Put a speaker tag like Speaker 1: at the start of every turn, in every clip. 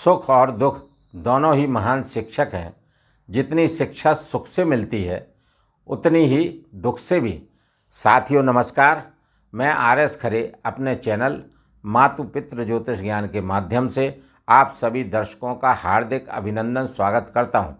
Speaker 1: सुख और दुख दोनों ही महान शिक्षक हैं। जितनी शिक्षा सुख से मिलती है उतनी ही दुख से भी। साथियों नमस्कार, मैं आर.एस. खरे अपने चैनल मातु पितृ ज्योतिष ज्ञान के माध्यम से आप सभी दर्शकों का हार्दिक अभिनंदन स्वागत करता हूं।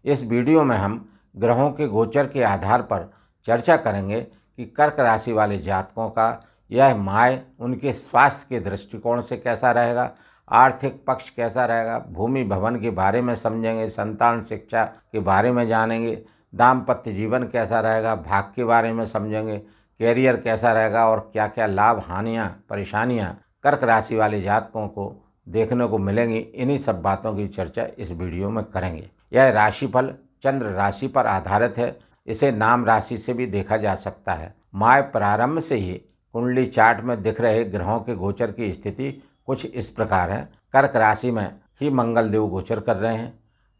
Speaker 1: इस वीडियो में हम ग्रहों के गोचर के आधार पर चर्चा करेंगे कि कर्क राशि वाले जातकों का यह माह उनके स्वास्थ्य के दृष्टिकोण से कैसा रहेगा, आर्थिक पक्ष कैसा रहेगा, भूमि भवन के बारे में समझेंगे, संतान शिक्षा के बारे में जानेंगे, दाम्पत्य जीवन कैसा रहेगा, भाग्य के बारे में समझेंगे, कैरियर कैसा रहेगा और क्या क्या लाभ हानियाँ परेशानियाँ कर्क राशि वाले जातकों को देखने को मिलेंगी। इन्हीं सब बातों की चर्चा इस वीडियो में करेंगे। यह राशिफल चंद्र राशि पर आधारित है। इसे नाम राशि से भी देखा जा सकता है। माह प्रारंभ से ही कुंडली चार्ट में दिख रहे ग्रहों के गोचर की स्थिति कुछ इस प्रकार है। कर्क राशि में ही मंगल देव गोचर कर रहे हैं।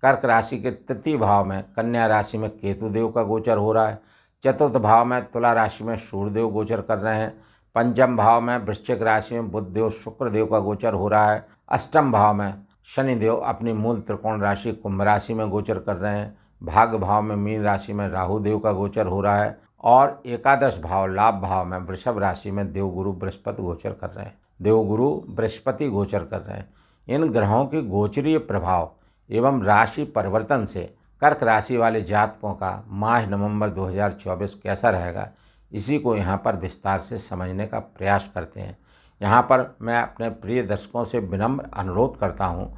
Speaker 1: कर्क राशि के तृतीय भाव में कन्या राशि में केतु देव का गोचर हो रहा है। चतुर्थ भाव में तुला राशि में सूर्य देव गोचर कर रहे हैं। पंचम भाव में वृश्चिक राशि में बुध देव शुक्र देव का गोचर हो रहा है। अष्टम भाव में शनि देव अपनी मूल त्रिकोण राशि कुंभ राशि में गोचर कर रहे हैं। भाग्य भाव में मीन राशि में राहु देव का गोचर हो रहा है और एकादश भाव लाभ भाव में वृषभ राशि में देवगुरु बृहस्पति गोचर कर रहे हैं। देवगुरु बृहस्पति गोचर कर रहे हैं। इन ग्रहों के गोचरीय प्रभाव एवं राशि परिवर्तन से कर्क राशि वाले जातकों का माह नवंबर 2024 कैसा रहेगा, इसी को यहाँ पर विस्तार से समझने का प्रयास करते हैं। यहाँ पर मैं अपने प्रिय दर्शकों से विनम्र अनुरोध करता हूँ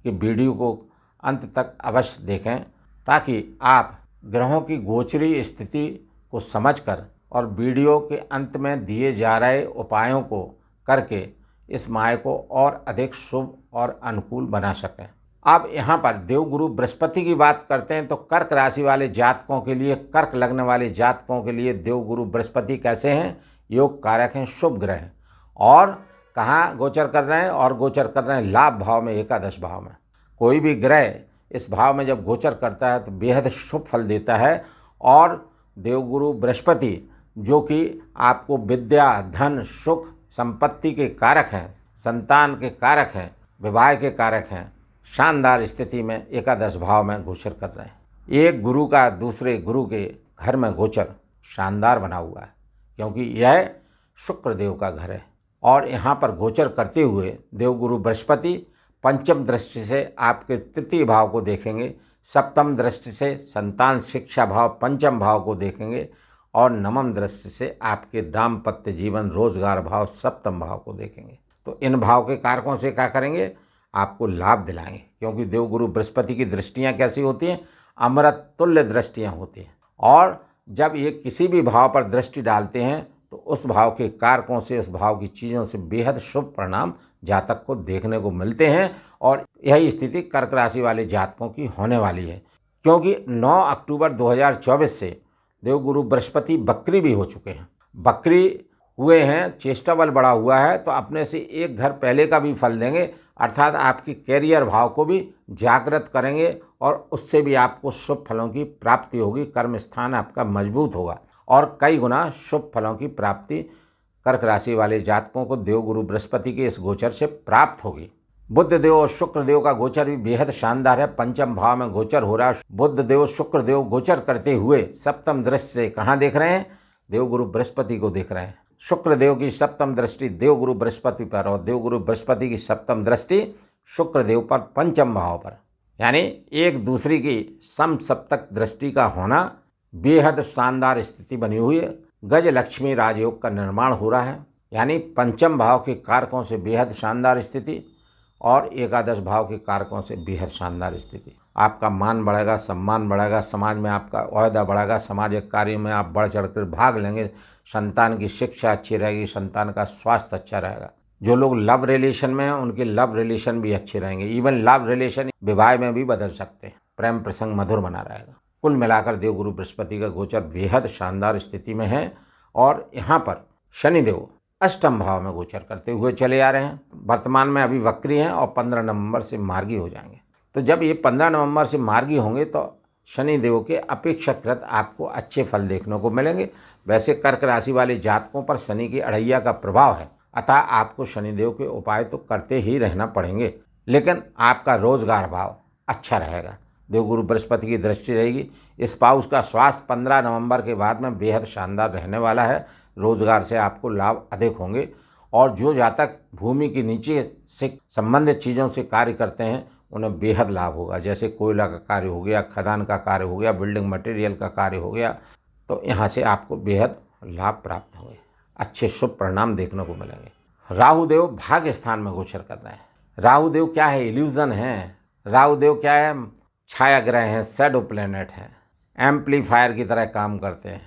Speaker 1: कि वीडियो को अंत तक अवश्य देखें ताकि आप ग्रहों की गोचरी स्थिति को समझकर और वीडियो के अंत में दिए जा रहे उपायों को करके इस माह को और अधिक शुभ और अनुकूल बना सकें। अब यहाँ पर देवगुरु बृहस्पति की बात करते हैं तो कर्क राशि वाले जातकों के लिए, कर्क लग्न वाले जातकों के लिए देवगुरु बृहस्पति कैसे हैं? योग कारक हैं, शुभ ग्रह हैं। और कहाँ गोचर कर रहे हैं? और गोचर कर रहे हैं लाभ भाव में, एकादश भाव में। कोई भी ग्रह इस भाव में जब गोचर करता है तो बेहद शुभ फल देता है। और देवगुरु बृहस्पति जो कि आपको विद्या, धन, सुख, संपत्ति के कारक हैं, संतान के कारक हैं, विवाह के कारक हैं, शानदार स्थिति में एकादश भाव में गोचर कर रहे हैं। एक गुरु का दूसरे गुरु के घर में गोचर शानदार बना हुआ है क्योंकि यह शुक्र देव का घर है। और यहाँ पर गोचर करते हुए देवगुरु बृहस्पति पंचम दृष्टि से आपके तृतीय भाव को देखेंगे, सप्तम दृष्टि से संतान शिक्षा भाव पंचम भाव को देखेंगे और नवम दृष्टि से आपके दाम्पत्य जीवन रोजगार भाव सप्तम भाव को देखेंगे। तो इन भाव के कारकों से क्या करेंगे? आपको लाभ दिलाएंगे क्योंकि देवगुरु बृहस्पति की दृष्टियाँ कैसी होती हैं? अमृत तुल्य दृष्टियाँ होती हैं। और जब ये किसी भी भाव पर दृष्टि डालते हैं तो उस भाव के कारकों से, उस भाव की चीज़ों से बेहद शुभ परिणाम जातक को देखने को मिलते हैं। और यही स्थिति कर्क राशि वाले जातकों की होने वाली है क्योंकि 9 अक्टूबर 2024 से देवगुरु बृहस्पति बकरी भी हो चुके हैं। बकरी हुए हैं, चेष्टा बल बढ़ा हुआ है तो अपने से एक घर पहले का भी फल देंगे, अर्थात आपकी कैरियर भाव को भी जागृत करेंगे और उससे भी आपको शुभ फलों की प्राप्ति होगी। कर्म स्थान आपका मजबूत होगा और कई गुना शुभ फलों की प्राप्ति कर्क राशि वाले जातकों को देवगुरु बृहस्पति के इस गोचर से प्राप्त होगी। बुध देव और शुक्र देव का गोचर भी बेहद शानदार है। पंचम भाव में गोचर हो रहा है। बुध देव शुक्र देव गोचर करते हुए सप्तम दृष्टि से कहाँ देख रहे हैं? देवगुरु बृहस्पति को देख रहे हैं। शुक्र देव की सप्तम दृष्टि देवगुरु बृहस्पति पर और देवगुरु बृहस्पति की सप्तम दृष्टि शुक्र देव पर पंचम भाव पर, यानी एक दूसरी की समसप्तक दृष्टि का होना बेहद शानदार स्थिति बनी हुई है। गज लक्ष्मी राजयोग का निर्माण हो रहा है, यानी पंचम भाव के कारकों से बेहद शानदार स्थिति और एकादश भाव के कारकों से बेहद शानदार स्थिति। आपका मान बढ़ेगा, सम्मान बढ़ेगा, समाज में आपका ओहदा बढ़ेगा, सामाजिक कार्य में आप बढ़ चढ़कर भाग लेंगे, संतान की शिक्षा अच्छी रहेगी, संतान का स्वास्थ्य अच्छा रहेगा। जो लोग लव रिलेशन में हैं उनके लव रिलेशन भी अच्छे रहेंगे। इवन लव रिलेशन विवाह में भी बदल सकते हैं। प्रेम प्रसंग मधुर बना रहेगा। कुल मिलाकर देवगुरु बृहस्पति का गोचर बेहद शानदार स्थिति में है। और यहाँ पर शनिदेव अष्टम भाव में गोचर करते हुए चले आ रहे हैं। वर्तमान में अभी वक्री हैं और 15 नवंबर से मार्गी हो जाएंगे। तो जब ये 15 नवंबर से मार्गी होंगे तो शनि देव के अपेक्षाकृत आपको अच्छे फल देखने को मिलेंगे। वैसे कर्क राशि वाले जातकों पर शनि की अढ़ैया का प्रभाव है, अतः आपको शनिदेव के उपाय तो करते ही रहना पड़ेंगे। लेकिन आपका रोजगार भाव अच्छा रहेगा। देवगुरु बृहस्पति की दृष्टि रहेगी। स्पाउस का स्वास्थ्य 15 नवंबर के बाद में बेहद शानदार रहने वाला है। रोजगार से आपको लाभ अधिक होंगे। और जो जातक भूमि के नीचे से संबंधित चीज़ों से कार्य करते हैं उन्हें बेहद लाभ होगा। जैसे कोयला का कार्य हो गया, खदान का कार्य हो गया, बिल्डिंग मटेरियल का कार्य हो गया, तो यहाँ से आपको बेहद लाभ प्राप्त होंगे। अच्छे शुभ परिणाम देखने को मिलेंगे। राहुदेव भाग्य स्थान में गोचर कर रहे हैं। राहुदेव क्या है? इल्यूजन है। राहुदेव क्या है? छाया ग्रह हैं, शैडो प्लैनेट हैं, एम्पलीफायर की तरह काम करते हैं।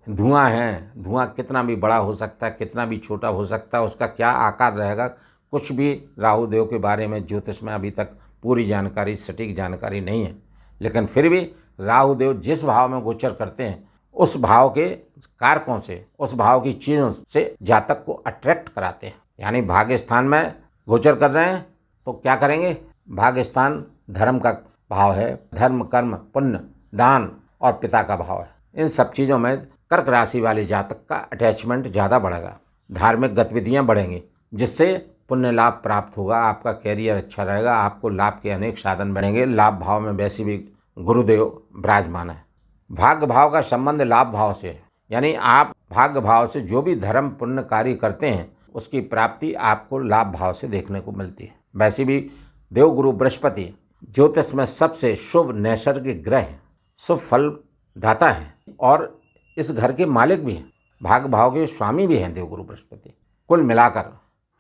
Speaker 1: धुआं है। धुआं कितना भी बड़ा हो सकता है, कितना भी छोटा हो सकता है, उसका क्या आकार रहेगा कुछ भी राहुदेव के बारे में ज्योतिष में अभी तक पूरी जानकारी, सटीक जानकारी नहीं है। लेकिन फिर भी राहुदेव जिस भाव में गोचर करते हैं उस भाव के कारकों से, उस भाव की चीज़ों से जातक को अट्रैक्ट कराते हैं। यानी भाग्य स्थान में गोचर कर रहे हैं तो क्या करेंगे? भाग्य स्थान धर्म का भाव है। धर्म, कर्म, पुण्य, दान और पिता का भाव है। इन सब चीज़ों में कर्क राशि वाले जातक का अटैचमेंट ज़्यादा बढ़ेगा। धार्मिक गतिविधियाँ बढ़ेंगी जिससे पुण्य लाभ प्राप्त होगा। आपका कैरियर अच्छा रहेगा। आपको लाभ के अनेक साधन बनेंगे। लाभ भाव में वैसे भी गुरुदेव विराजमान है। भाग्य भाव का संबंध लाभ भाव से है। यानी आप भाग्य भाव से जो भी धर्म पुण्य कार्य करते हैं उसकी प्राप्ति आपको लाभ भाव से देखने को मिलती है। वैसे भी देवगुरु बृहस्पति ज्योतिष में सबसे शुभ नैसर्गिक ग्रह हैं, शुभ फल दाता हैं और इस घर के मालिक भी हैं। भाग्य भाव के स्वामी भी हैं देवगुरु बृहस्पति। कुल मिलाकर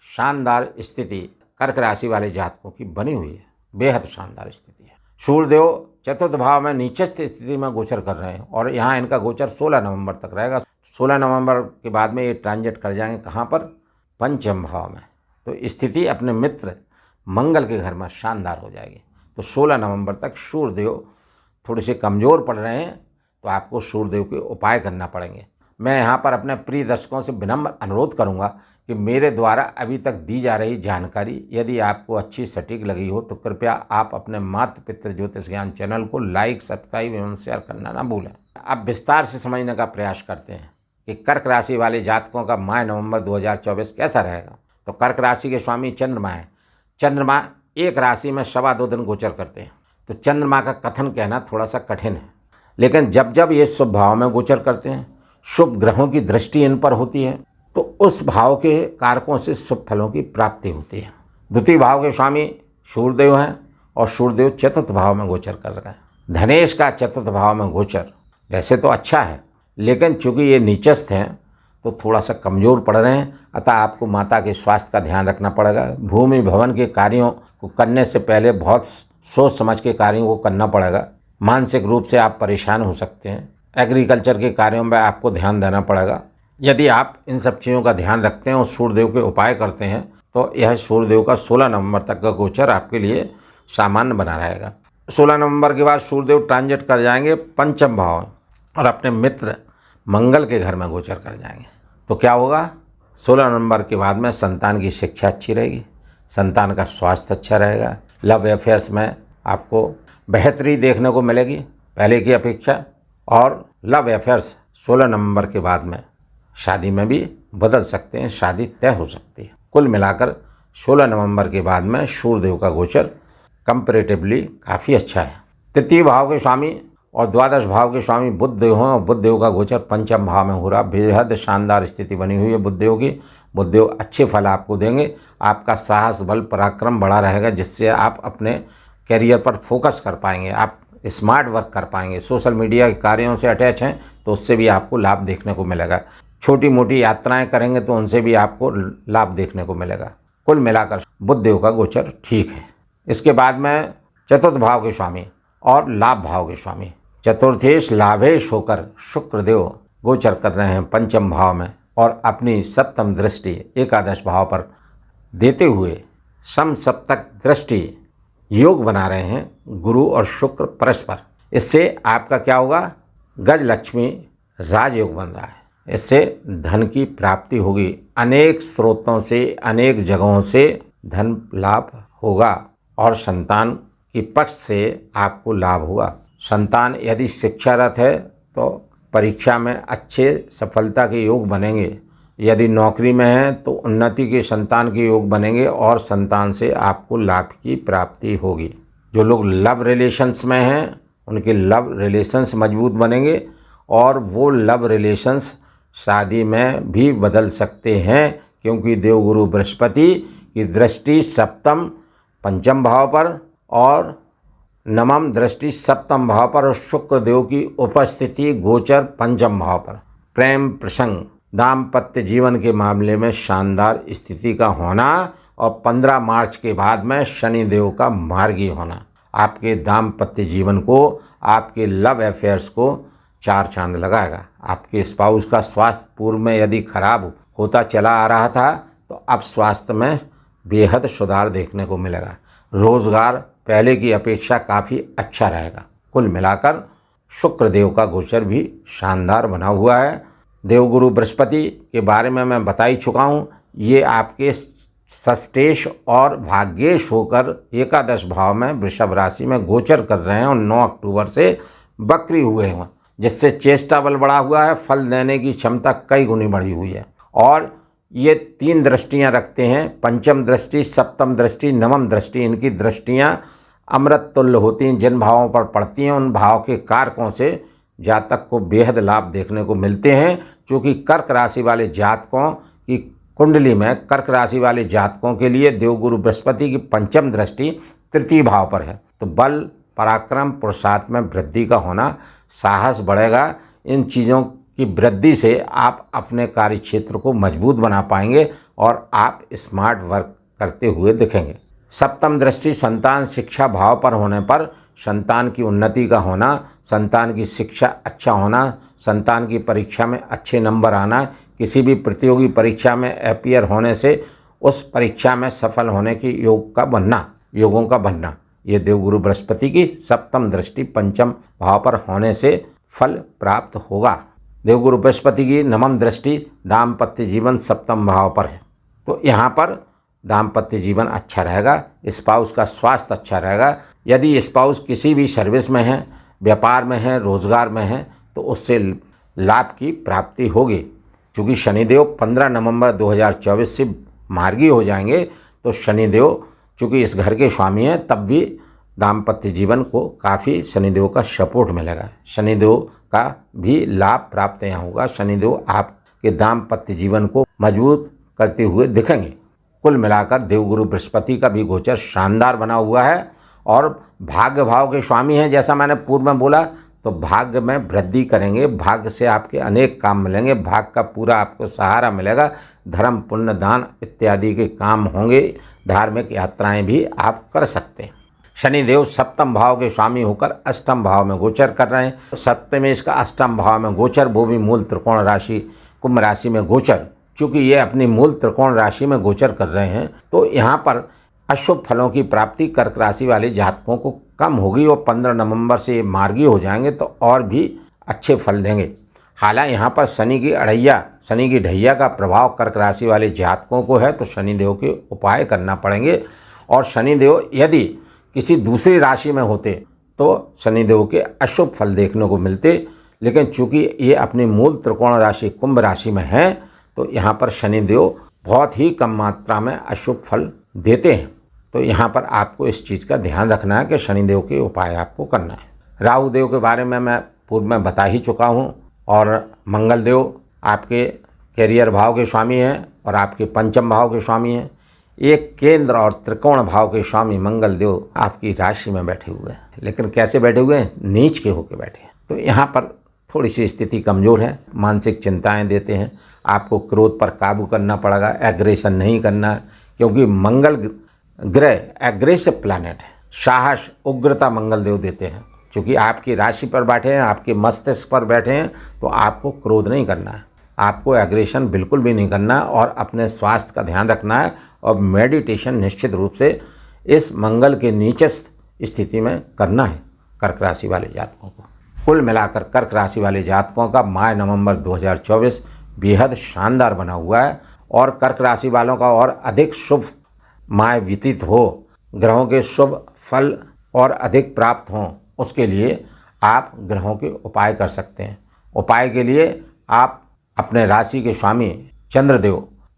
Speaker 1: शानदार स्थिति कर्क राशि वाले जातकों की बनी हुई है। बेहद शानदार स्थिति है। सूर्यदेव चतुर्थ भाव में नीचस्थ स्थिति में गोचर कर रहे हैं और यहाँ इनका गोचर 16 नवंबर तक रहेगा। 16 नवंबर के बाद में ये ट्रांजिट कर जाएंगे कहाँ पर? पंचम भाव में। तो स्थिति अपने मित्र मंगल के घर में शानदार हो जाएगी। तो 16 नवंबर तक सूर्यदेव थोड़े से कमज़ोर पड़ रहे हैं तो आपको सूर्यदेव के उपाय करना पड़ेंगे। मैं यहाँ पर अपने प्रिय दर्शकों से विनम्र अनुरोध करूँगा कि मेरे द्वारा अभी तक दी जा रही जानकारी यदि आपको अच्छी सटीक लगी हो तो कृपया आप अपने मातृ पितृ ज्योतिष ज्ञान चैनल को लाइक, सब्सक्राइब एवं शेयर करना ना भूलें। अब विस्तार से समझने का प्रयास करते हैं कि कर्क राशि वाले जातकों का माह नवंबर 2024 कैसा रहेगा। तो कर्क राशि के स्वामी चंद्रमा है। चंद्रमा एक राशि में 2.25 दिन गोचर करते हैं। तो चंद्रमा का कथन कहना थोड़ा सा कठिन है, लेकिन जब जब ये शुभ भाव में गोचर करते हैं, शुभ ग्रहों की दृष्टि इन पर होती है तो उस भाव के कारकों से शुभ फलों की प्राप्ति होती है। द्वितीय भाव के स्वामी सूर्यदेव हैं और सूर्यदेव चतुर्थ भाव में गोचर कर रहे हैं। धनेश का चतुर्थ भाव में गोचर वैसे तो अच्छा है, लेकिन चूंकि ये नीचस्थ हैं तो थोड़ा सा कमज़ोर पड़ रहे हैं। अतः आपको माता के स्वास्थ्य का ध्यान रखना पड़ेगा। भूमि भवन के कार्यों को करने से पहले बहुत सोच समझ के कार्यों को करना पड़ेगा। मानसिक रूप से आप परेशान हो सकते हैं। एग्रीकल्चर के कार्यों में आपको ध्यान देना पड़ेगा। यदि आप इन सब चीज़ों का ध्यान रखते हैं और सूर्यदेव के उपाय करते हैं तो यह सूर्यदेव का 16 नवंबर तक का गोचर आपके लिए सामान्य बना रहेगा। 16 नवंबर के बाद सूर्यदेव ट्रांजिट कर जाएंगे पंचम भाव में और अपने मित्र मंगल के घर में गोचर कर जाएंगे। तो क्या होगा? 16 नवंबर के बाद में संतान की शिक्षा अच्छी रहेगी, संतान का स्वास्थ्य अच्छा रहेगा, लव अफेयर्स में आपको बेहतरी देखने को मिलेगी पहले की अपेक्षा, और लव अफेयर्स 16 नवंबर के बाद में शादी में भी बदल सकते हैं, शादी तय हो सकती है। कुल मिलाकर 16 नवंबर के बाद में सूर्यदेव का गोचर कंपैरेटिवली काफ़ी अच्छा है। तृतीय भाव के स्वामी और द्वादश भाव के स्वामी बुधदेव हैं और बुधदेव का गोचर पंचम भाव में हो रहा। बेहद शानदार स्थिति बनी हुई है बुधदेव की। बुधदेव अच्छे फल आपको देंगे। आपका साहस, बल, पराक्रम बढ़ा रहेगा जिससे आप अपने कैरियर पर फोकस कर पाएंगे। आप स्मार्ट वर्क कर पाएंगे। सोशल मीडिया के कार्यों से अटैच हैं तो उससे भी आपको लाभ देखने को मिलेगा। छोटी मोटी यात्राएं करेंगे तो उनसे भी आपको लाभ देखने को मिलेगा। कुल मिलाकर बुधदेव का गोचर ठीक है। इसके बाद में चतुर्थ भाव के स्वामी और लाभ भाव के स्वामी चतुर्थेश लाभेश होकर शुक्रदेव गोचर कर रहे हैं पंचम भाव में और अपनी सप्तम दृष्टि एकादश भाव पर देते हुए समसप्तक दृष्टि योग बना रहे हैं गुरु और शुक्र परस्पर। इससे आपका क्या होगा? गज लक्ष्मी राजयोग बन रहा है। इससे धन की प्राप्ति होगी। अनेक स्रोतों से, अनेक जगहों से धन लाभ होगा और संतान के पक्ष से आपको लाभ होगा। संतान यदि शिक्षारत है तो परीक्षा में अच्छे सफलता के योग बनेंगे। यदि नौकरी में हैं तो उन्नति के संतान के योग बनेंगे और संतान से आपको लाभ की प्राप्ति होगी। जो लोग लव रिलेशंस में हैं उनके लव रिलेशंस मजबूत बनेंगे और वो लव रिलेशंस शादी में भी बदल सकते हैं, क्योंकि देवगुरु बृहस्पति की दृष्टि सप्तम पंचम भाव पर और नवम दृष्टि सप्तम भाव पर और शुक्र देव की उपस्थिति गोचर पंचम भाव पर। प्रेम प्रसंग, दाम्पत्य जीवन के मामले में शानदार स्थिति का होना और 15 मार्च के बाद में शनि देव का मार्गी होना आपके दाम्पत्य जीवन को, आपके लव अफेयर्स को 4 चांद लगाएगा। आपके स्पाउस का स्वास्थ्य पूर्व में यदि खराब होता चला आ रहा था तो अब स्वास्थ्य में बेहद सुधार देखने को मिलेगा। रोजगार पहले की अपेक्षा काफ़ी अच्छा रहेगा। कुल मिलाकर शुक्र देव का गोचर भी शानदार बना हुआ है। देवगुरु बृहस्पति के बारे में मैं बता ही चुका हूँ। ये आपके षष्ठेश और भाग्येश होकर एकादश भाव में वृषभ राशि में गोचर कर रहे हैं और 9 अक्टूबर से बकरी हुए हैं, जिससे चेष्टा बल बढ़ा हुआ है, फल देने की क्षमता कई गुनी बढ़ी हुई है। और ये 3 दृष्टियां रखते हैं, पंचम दृष्टि, सप्तम दृष्टि, नवम दृष्टि। इनकी दृष्टियां अमृत तुल्य होती हैं। जिन भावों पर पड़ती हैं उन भाव के कारकों से जातक को बेहद लाभ देखने को मिलते हैं। क्योंकि कर्क राशि वाले जातकों की कुंडली में, कर्क राशि वाले जातकों के लिए देवगुरु बृहस्पति की पंचम दृष्टि तृतीय भाव पर है। तो बल, पराक्रम, पुरुषार्थ में वृद्धि का होना, साहस बढ़ेगा। इन चीज़ों की वृद्धि से आप अपने कार्य क्षेत्र को मजबूत बना पाएंगे और आप स्मार्ट वर्क करते हुए दिखेंगे। सप्तम दृष्टि संतान शिक्षा भाव पर होने पर संतान की उन्नति का होना, संतान की शिक्षा अच्छा होना, संतान की परीक्षा में अच्छे नंबर आना, किसी भी प्रतियोगी परीक्षा में अपीयर होने से उस परीक्षा में सफल होने की योगों का बनना, ये देवगुरु बृहस्पति की सप्तम दृष्टि पंचम भाव पर होने से फल प्राप्त होगा। देवगुरु बृहस्पति की नवम दृष्टि दाम्पत्य जीवन सप्तम भाव पर है। तो यहाँ पर दाम्पत्य जीवन अच्छा रहेगा, स्पाउस का स्वास्थ्य अच्छा रहेगा। यदि स्पाउस किसी भी सर्विस में है, व्यापार में है, रोजगार में है तो उससे लाभ की प्राप्ति होगी। क्योंकि शनिदेव 15 नवंबर 2024 से मार्गी हो जाएंगे, तो शनिदेव चूँकि इस घर के स्वामी हैं, तब भी दाम्पत्य जीवन को काफ़ी शनिदेव का सपोर्ट मिलेगा। शनिदेव का भी लाभ प्राप्त यहाँ होगा। शनिदेव आपके दाम्पत्य जीवन को मजबूत करते हुए दिखेंगे। कुल मिलाकर देवगुरु बृहस्पति का भी गोचर शानदार बना हुआ है और भाग्य भाव के स्वामी हैं। जैसा मैंने पूर्व में बोला, तो भाग्य में वृद्धि करेंगे, भाग्य से आपके अनेक काम मिलेंगे, भाग्य का पूरा आपको सहारा मिलेगा। धर्म, पुण्य, दान इत्यादि के काम होंगे, धार्मिक यात्राएं भी आप कर सकते हैं। शनिदेव सप्तम भाव के स्वामी होकर अष्टम भाव में गोचर कर रहे हैं। सप्तमेश का अष्टम भाव में गोचर, वो भी मूल त्रिकोण राशि कुंभ राशि में गोचर। चूँकि ये अपनी मूल त्रिकोण राशि में गोचर कर रहे हैं, तो यहाँ पर अशुभ फलों की प्राप्ति कर्क राशि वाले जातकों को कम होगी और 15 नवंबर से मार्गी हो जाएंगे तो और भी अच्छे फल देंगे। हालांकि यहाँ पर शनि की ढैया का प्रभाव कर्क राशि वाले जातकों को है, तो शनिदेव के उपाय करना पड़ेंगे। और शनिदेव यदि किसी दूसरी राशि में होते तो शनिदेव के अशुभ फल देखने को मिलते, लेकिन चूँकि ये अपनी मूल त्रिकोण राशि कुंभ राशि में है, तो यहाँ पर शनिदेव बहुत ही कम मात्रा में अशुभ फल देते हैं। तो यहाँ पर आपको इस चीज़ का ध्यान रखना है कि शनिदेव के उपाय आपको करना है। राहु देव के बारे में मैं पूर्व में बता ही चुका हूँ। और मंगल देव आपके कैरियर भाव के स्वामी हैं और आपके पंचम भाव के स्वामी हैं। एक केंद्र और त्रिकोण भाव के स्वामी मंगल देव आपकी राशि में बैठे हुए हैं, लेकिन कैसे बैठे हुए हैं? नीच के होकर बैठे हैं। तो यहाँ पर थोड़ी सी स्थिति कमज़ोर है, मानसिक चिंताएं देते हैं। आपको क्रोध पर काबू करना पड़ेगा, एग्रेशन नहीं करना है, क्योंकि मंगल ग्रह एग्रेसिव प्लैनेट है। साहस, उग्रता मंगल देव देते हैं। क्योंकि आपकी राशि पर बैठे हैं, आपके मस्तिष्क पर बैठे हैं, तो आपको क्रोध नहीं करना है, आपको एग्रेशन बिल्कुल भी नहीं करना है और अपने स्वास्थ्य का ध्यान रखना है। और मेडिटेशन निश्चित रूप से इस मंगल के नीचस्थ स्थिति में करना है कर्क राशि वाले जातकों को। कुल मिलाकर कर्क राशि वाले जातकों का माह नवंबर 2024 बेहद शानदार बना हुआ है और कर्क राशि वालों का और अधिक शुभ माह व्यतीत हो, ग्रहों के शुभ फल और अधिक प्राप्त हों, उसके लिए आप ग्रहों के उपाय कर सकते हैं। उपाय के लिए आप अपने राशि के स्वामी चंद्रदेव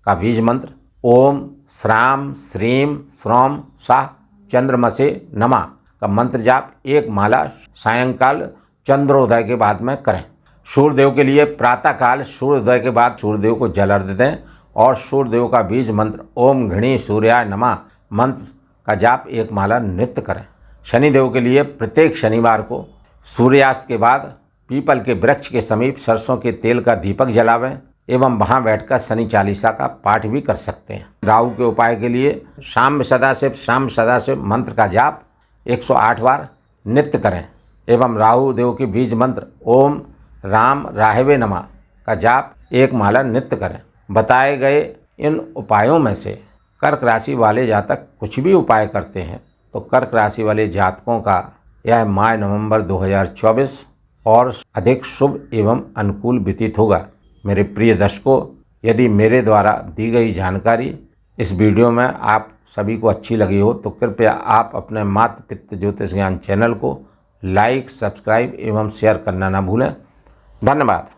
Speaker 1: का बीज मंत्र ओम श्राम श्रीम श्रौम शाह चंद्रमसे नमः का मंत्र जाप 1 माला सायंकाल चंद्रोदय के बाद में करें। सूर्यदेव के लिए प्रातःकाल सूर्योदय के बाद सूर्यदेव को जल अर्घ्य दें और सूर्यदेव का बीज मंत्र ओम घृणी सूर्याय नमः मंत्र का जाप 1 माला नित्य करें। शनिदेव के लिए प्रत्येक शनिवार को सूर्यास्त के बाद पीपल के वृक्ष के समीप सरसों के तेल का दीपक जलावें एवं वहां बैठकर शनि चालीसा का पाठ भी कर सकते हैं। राहु के उपाय के लिए शाम सदाशिव मंत्र का जाप 108 बार नित्य करें एवं राहु देव के बीज मंत्र ओम राम राहवे नमः का जाप 1 माला नित्य करें। बताए गए इन उपायों में से कर्क राशि वाले जातक कुछ भी उपाय करते हैं तो कर्क राशि वाले जातकों का यह माह नवंबर 2024 और अधिक शुभ एवं अनुकूल व्यतीत होगा। मेरे प्रिय दर्शकों, यदि मेरे द्वारा दी गई जानकारी इस वीडियो में आप सभी को अच्छी लगी हो तो कृपया आप अपने मातृ पितृ ज्योतिष ज्ञान चैनल को लाइक, सब्सक्राइब एवं शेयर करना ना भूलें। धन्यवाद।